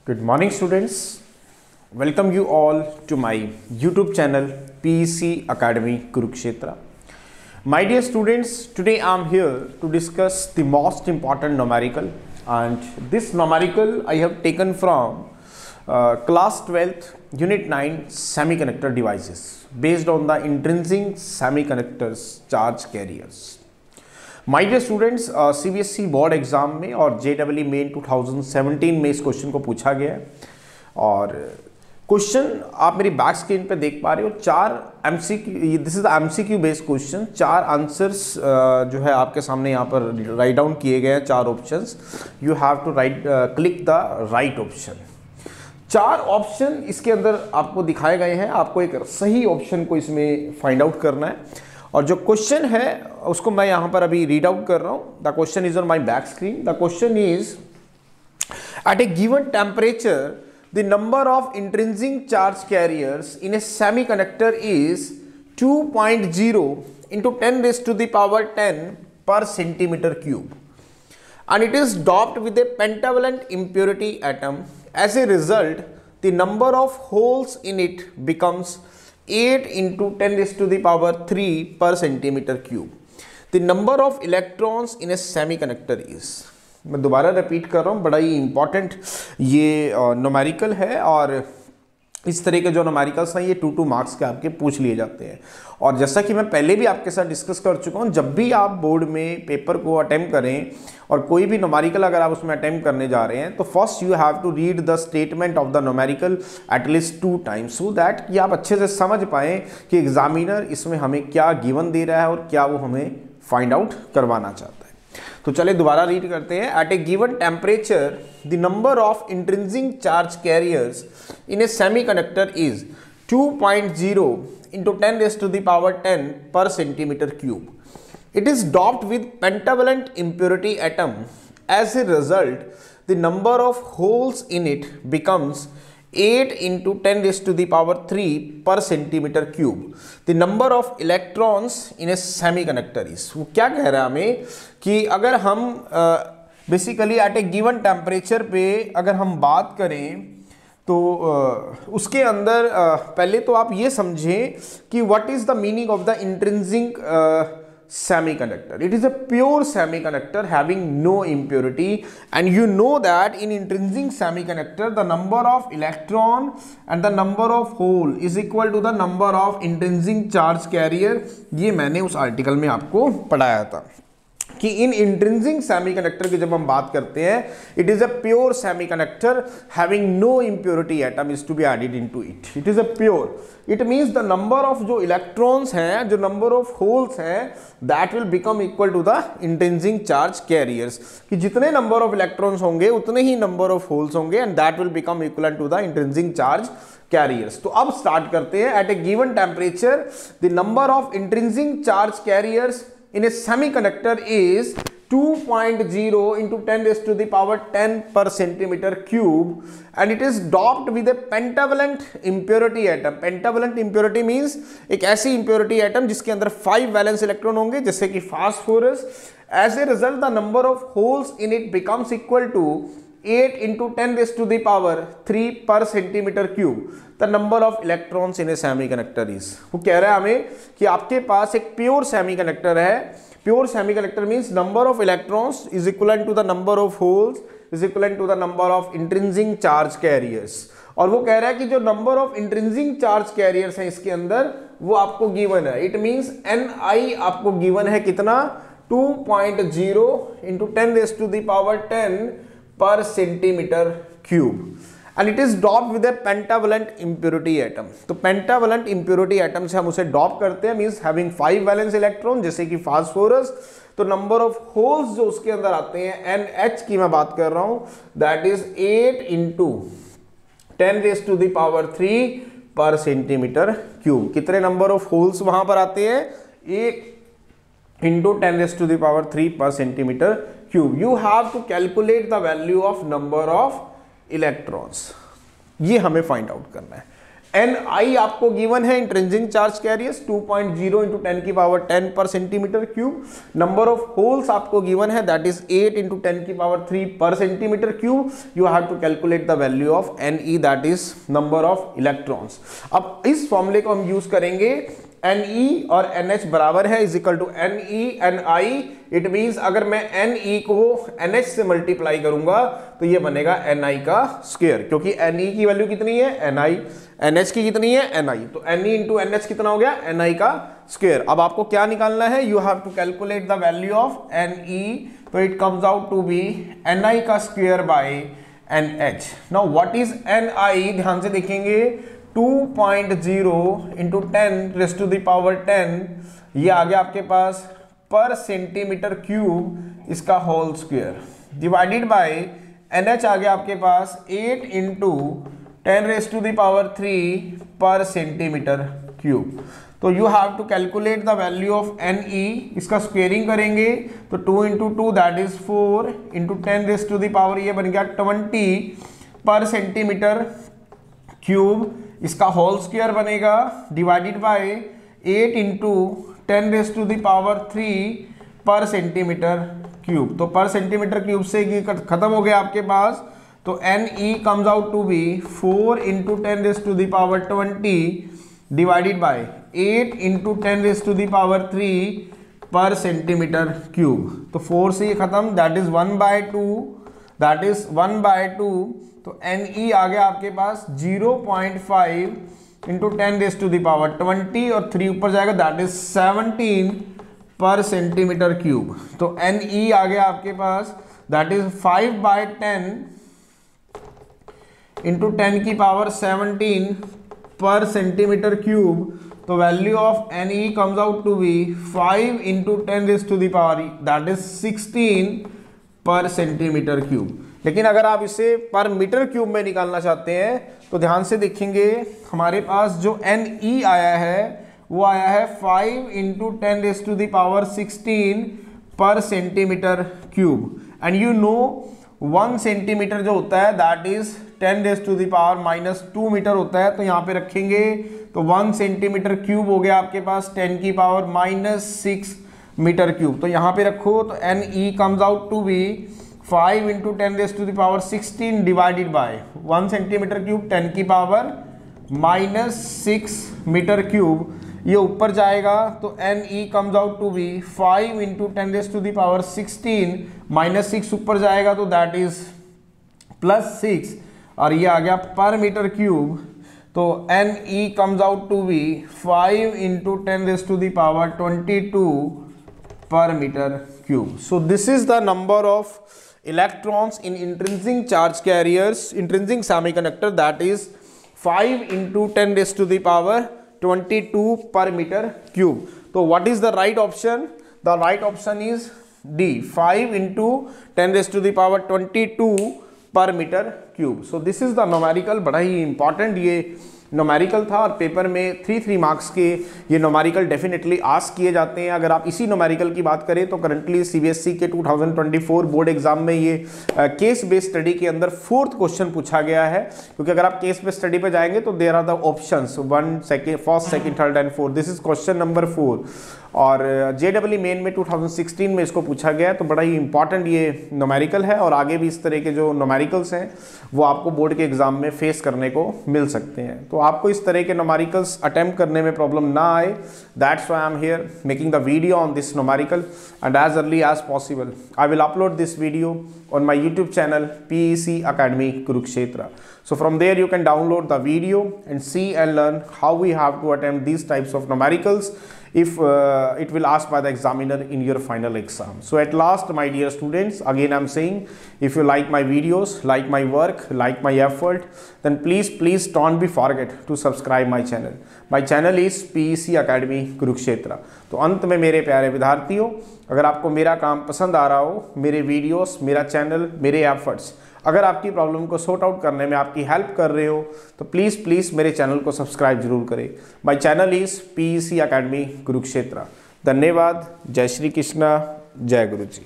Good morning students. Welcome you all to my YouTube channel PEC Academy Kurukshetra. My dear students, today I am here to discuss the most important numerical, and this numerical I have taken from class 12th unit 9 semiconductor devices based on the intrinsic semiconductors charge carriers. My dear students, CBSE board exam में और JW main 2017 में इस question को पूछा गया है और question आप मेरी बैक स्क्रीन पे देख पा रहे हो। चार MCQ, this is the MCQ based question. चार आंसर्स जो है आपके सामने यहाँ पर राइट डाउन किए गए हैं। चार options, you have to right click the right option. चार ऑप्शन इसके अंदर आपको दिखाए गए हैं, आपको एक सही ऑप्शन को इसमें फाइंड आउट करना है और जो क्वेश्चन है उसको मैं यहां पर अभी रीड आउट कर रहा हूं। The question is on my back screen. The question is, at a given temperature the number of intrinsic charge carriers in a semiconductor is 2.0 into 10 raised to the power 10 per centimeter cube and it is doped with a pentavalent impurity atom. As a result, the number of holes in it becomes 8 into 10 raised to the power 3 per centimeter cube. The number of electrons in a semiconductor is, मैं दोबारा repeat कर रहा हूँ, बड़ा ही important ये numerical है और इस तरह के जो न्यूमेरिकल्स हैं ये 2 मार्क्स के आपके पूछ लिए जाते हैं। और जैसा कि मैं पहले भी आपके साथ डिस्कस कर चुका हूँ, जब भी आप बोर्ड में पेपर को अटेम्प्ट करें और कोई भी न्यूमेरिकल अगर आप उसमें अटेम्प्ट करने जा रहे हैं तो first you have to read the statement of the numerical at least 2 times so that कि आप अच्छे से समझ पाएँ कि एग्जामिनर इसमें हमें क्या गिवन दे रहा है और क्या वो हमें फाइंड आउट करवाना चाहता है। तो चलिए दोबारा रीड करते हैं। At a given temperature the number of intrinsic charge carriers in a semiconductor is 2.0 into 10 raised to the power 10 per centimeter cube. It is doped with pentavalent impurity atom. As a result, the number of holes in it becomes 8 into 10 raised to the power 3 per centimeter cube. The number of electrons in a semiconductor is, वो क्या कह रहा है हमें कि अगर हम basically eight a given temperature पे अगर हम बात करें तो उसके अंदर पहले तो आप ये समझें कि what is the meaning of the intrinsic semiconductor. It is a pure semiconductor having no impurity, and you know that in intrinsic semiconductor the number of electron and the number of hole is equal to the number of intrinsic charge carrier. ये मैंने उस article में आपको पढ़ाया था कि इन intrinsic semiconductor की जब हम बात करते हैं, it is a pure semiconductor having no impurity atom is to be added into it. It is a pure, it means the number of जो इलेक्ट्रॉन्स हैं, जो नंबर ऑफ होल्स हैं, that will become equal to the intrinsic charge carriers, कि जितने number of electrons होंगे उतने ही number of holes होंगे and that will become equal to the intrinsic charge carriers. तो अब स्टार्ट करते हैं। At a given temperature the number of intrinsic charge carriers in a semiconductor is 2.0 into 10 raised to the power 10 per centimeter cube and it is doped with a pentavalent impurity atom. Pentavalent impurity means एक ऐसी impurity atom जिसके अंदर 5 valence electron होंगे जैसे कि phosphorus. As a result, the number of holes in it becomes equal to 8 into 10 raised to the power 3 per centimeter cube. The number of electrons in a semiconductor is, वो कह रहा है हमें कि आपके पास एक प्योर सेमीकंडक्टर है। Pure semiconductor means number of electrons is equal to the number of holes is equal to the number of intrinsic charge carriers. और वो कह रहा है कि जो number of intrinsic charge carriers हैं इसके अंदर वो आपको गिवन है। इट मींस Ni आपको गिवन है कितना, 2.0 into 10 raised to the power 10 per centimeter cube and it is doped with a pentavalent impurity atom. तो pentavalent impurity atom से हम उसे डॉप करते हैं, मींस हैविंग 5 वैलेंस इलेक्ट्रॉन जैसे कि फास्फोरस। तो नंबर ऑफ होल्स जो उसके अंदर आते हैं, NH की मैं बात कर रहा हूं, that is 8 into 10 raised to the power 3 per centimeter cube. कितने नंबर ऑफ होल्स वहां पर आते हैं, 8 into 10 raised to the power 3 per centimeter cube. You have to calculate the value of number of electrons. ये हमें find out करना है। Ni आपको गिवन है इंट्रिंसिक चार्ज कैरियर्स 2.0 इंटू 10 की power 10 per centimetre cube. Number of holes आपको given है that is 8 into 10 की power 3 per centimetre cube. You have to calculate the value of Ne that is number of electrons. अब इस फॉर्मूले को हम use करेंगे Ne और NH बराबर है is equal to Ne Ni। It means अगर मैं Ne को NH से मल्टीप्लाई करूंगा तो ये बनेगा Ni का स्क्वायर, क्योंकि Ne की वैल्यू कितनी है Ni, NH की कितनी है Ni, तो Ne इंटू NH कितना हो गया Ni का स्क्वायर। अब आपको क्या निकालना है, you have to calculate the value of Ne, तो it comes out to be Ni का square by NH। Now what is Ni, ध्यान से देखेंगे 2.0 into 10 raise to the power 10, ये आ गया आपके पास पर सेंटीमीटर क्यूब इसका whole square, divided by NH आ गया आपके पास 8 into 10 raise to the power 3 per centimetre cube. तो you have to calculate the value of Ne, इसका स्क्वेयरिंग करेंगे तो 2 into 2 that is 4 into 10 raise to the power ये बन गया 20 पर सेंटीमीटर क्यूब, इसका होल स्क्वायर बनेगा divided by 8 into 10 raise to the power 3 per centimetre cube. तो पर सेंटीमीटर क्यूब से ये खत्म हो गया आपके पास, तो Ne comes out to be 4 into 10 raise to the power 20 divided by 8 into 10 raise to the power 3 per centimetre cube. तो 4 से ये खत्म दैट इज 1/2, दैट इज 1/2। तो Ne आ गया आपके पास 0.5 into 10 raise to the power 20 और 3 ऊपर जाएगा that is 17 per centimetre cube. तो Ne आ गया आपके पास दैट इज 5/10 इंटू 10 की पावर 17 पर सेंटीमीटर क्यूब। तो value of Ne comes out to be 5 into 10 raise to the power that is 16 per centimetre cube. लेकिन अगर आप इसे पर मीटर क्यूब में निकालना चाहते हैं तो ध्यान से देखेंगे हमारे पास जो Ne आया है वो आया है 5 into 10 raise to the power 16 per centimetre cube. And you know 1 centimetre जो होता है that is 10 raise to the power -2 metre होता है। तो यहाँ पे रखेंगे तो 1 सेंटीमीटर क्यूब हो गया आपके पास 10 की पावर -6 मीटर क्यूब। तो यहाँ पे रखो तो Ne comes out to be 5 into 10 raise to the power 16 divided by 1 centimetre cube 10 की पावर -6 मीटर क्यूब। ये ऊपर जाएगा तो Ne comes out to be 5 into 10 raise to the power 16 -6 ऊपर जाएगा तो दैट इज +6 और ये आ गया पर मीटर क्यूब। तो Ne comes out to be 5 into 10 raise to the power 22 per meter cube. So this is the number of electrons in intrinsic charge carriers, intrinsic semiconductor, that is 5 into 10 raised to the power 22 per meter cube. So what is the right option? The right option is D, 5 into 10 raised to the power 22 per meter cube. So this is the numerical, बड़ा ही important ये numerical था और paper में 3 marks के ये numerical definitely ask किए जाते हैं। अगर आप इसी नोमेरिकल की बात करें तो करंटली सीबीएसई के 2024 बोर्ड एग्जाम में ये केस बेस्ड स्टडी के अंदर 4th क्वेश्चन पूछा गया है, क्योंकि अगर आप केस बेस्ड स्टडी पे जाएंगे तो there are the options 1, 2, 1st, 2nd, 3rd and 4th। This is question number 4 और JEE मेन में 2016 में इसको पूछा गया है। तो बड़ा ही इंपॉर्टेंट ये नोमेरिकल है और आगे भी इस तरह के जो नोमेरिकल्स हैं वो आपको बोर्ड के एग्जाम में फेस करने को मिल सकते हैं। तो आपको इस तरह के नोमेरिकल्स अटेम्प्ट करने में प्रॉब्लम ना आए, that's why I am here making the video on this numerical and as early as possible I will upload this video on my YouTube channel PEC Academy Kurukshetra. So from there you can download the video and see and learn how we have to attempt these types of numericals if it will ask by the examiner in your final exam. So at last, my dear students, again I'm saying, if you like my videos, like my work, like my effort, then please don't be forget to subscribe my channel. My channel is PEC Academy Kurukshetra. तो अंत में मेरे प्यारे विद्यार्थियों, अगर आपको मेरा काम पसंद आ रहा हो, मेरे वीडियोस, मेरा चैनल, मेरे एफर्ट्स अगर आपकी प्रॉब्लम को सॉर्ट आउट करने में आपकी हेल्प कर रहे हो तो प्लीज़ मेरे चैनल को सब्सक्राइब जरूर करें। My channel is PEC Academy Kurukshetra. धन्यवाद। जय श्री कृष्णा, जय गुरु जी।